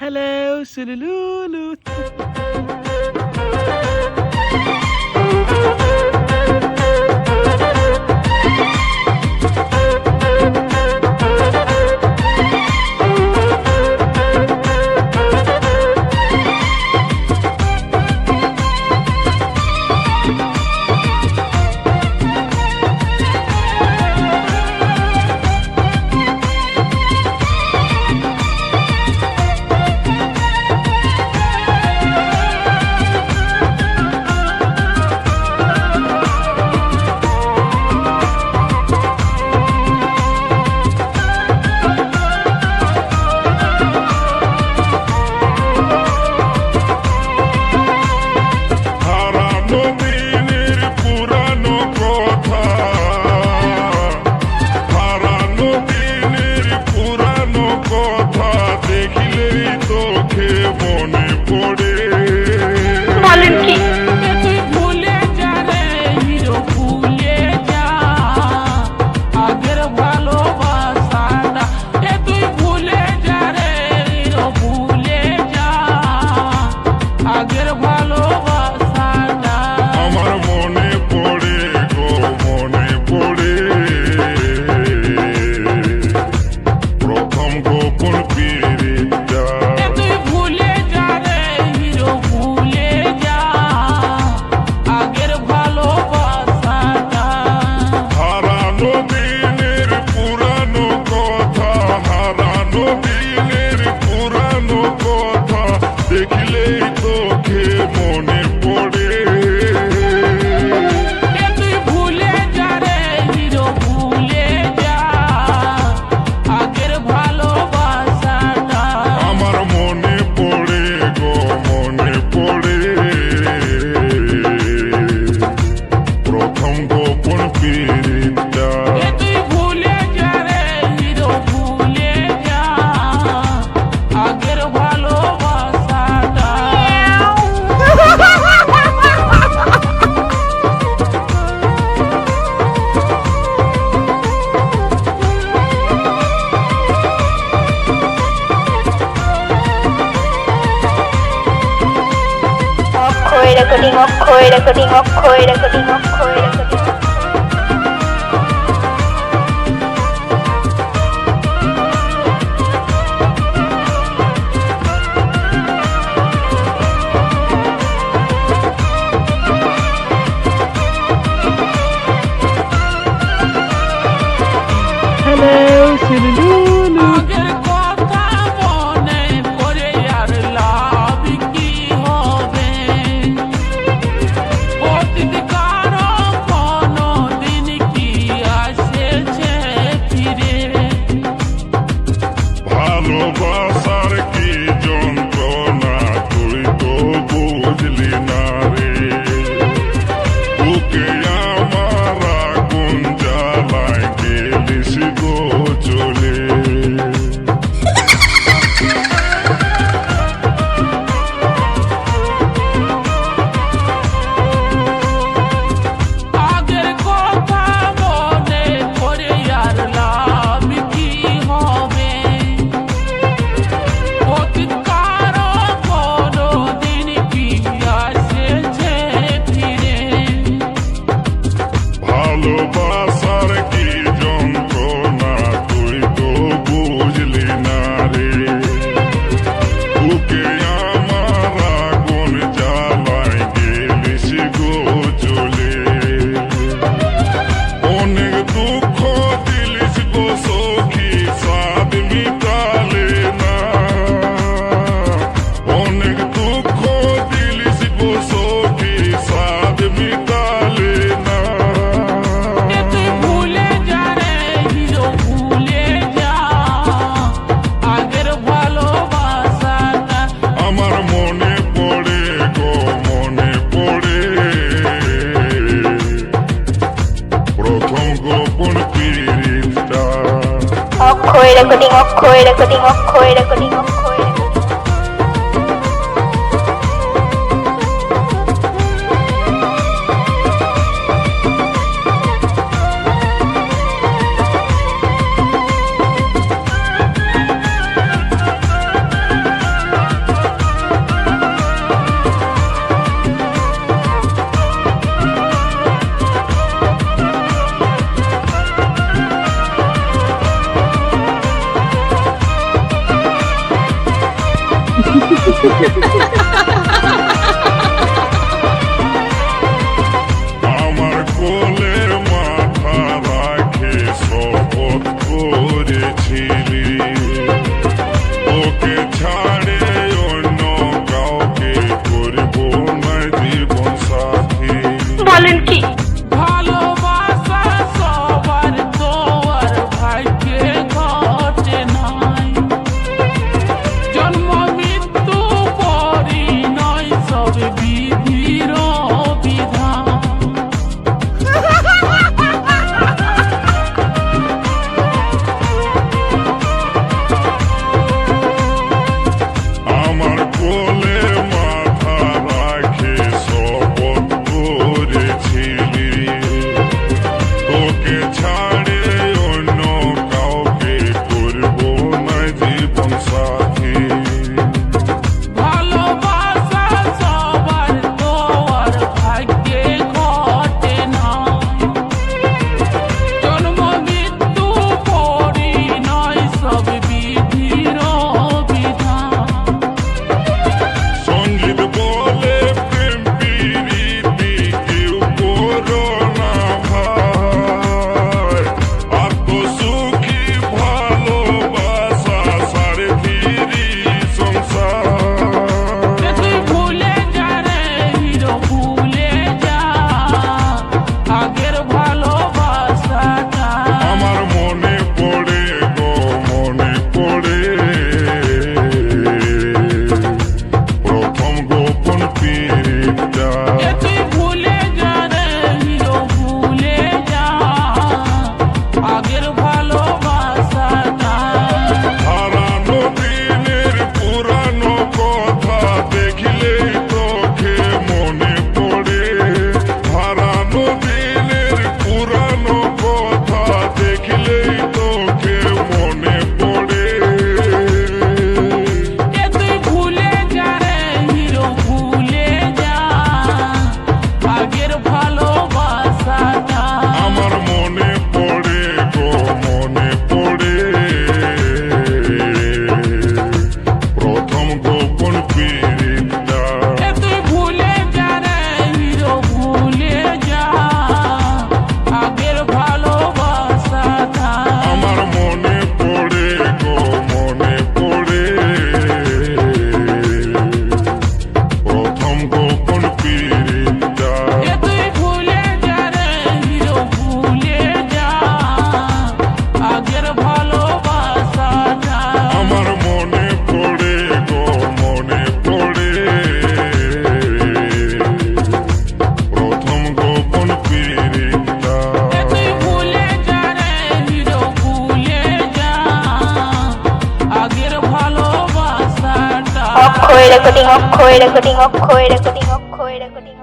Hello, Sululu. recording. Hello, Sululu. Recording. আমার কোলের মাথা রাখে শপথ করেছিলি তোকে ছাড়ে অন্য কাউকে করব না জীবন সাথী। বলেন কি? ভালোবাসা সবার তো আর ভাগ্যে ঘটে নাই, জন্ম মৃত্যু পরিণয় সব বিধির বিধান। আমার কোলে মাথা রাখে শপথ করেছিলি তোকে ছাড়ে অন্য কাউকে করব না জীবন সাথী। ভালোবাসা সবার তো আর ভাগ্যে ঘটে নাই, জন্ম মৃত্যু পরিণয় সব বিধির বিধান। সঙ্গীত বলে প্রেম প্রীতি কেউ করো না ভাই, আত্মসুখী ভালোবাসা সাড়ে ফিরি সংসার। তুই ভুলে যা রে হিরো, ভুলে যা আগের ভালোবাসাটা। আমার মনে পড়ে গো মনে পড়ে প্রথম গোপন পীড়িতটা। তুই ভুলে যা রে হিরো, ভুলে যা আগের ভালোবাসাটা। হারানো দিনের পুরানো কথা দেখলেই তোকে মনে পড়ে, হারানো দিনের পুরানো কথা দেখলেই তোকে মনে পড়ে। তুই ভুলে যা রে হিরো, ভুলে যা আগের ভালোবাসাটা। আমার মনে পড়ে গো মনে পড়ে প্রথম গোপন পীড়িতটা। তুই ভুলে যা রে হিরো, ভুলে যা আগের ভালোবাসাটা। আমার মনে পড়ে গো মনে পড়ে প্রথম গোপন পীড়িতটা। তুই ভুলে যা রে হিরো, ভুলে যা আগের ভালোবাসাটা। আমার মনে পড়ে গো মনে পড়ে প্রথম গোপন পীড়িতটা। তুই ভুলে যা রে হিরো, ভুলে যা আগের ভালোবাসাটা। অক্ষয় রেকর্ডিং, অক্ষয় রেকর্ডিং, অক্ষয় রেকর্ডিং, অক্ষয় রেকর্ডিং।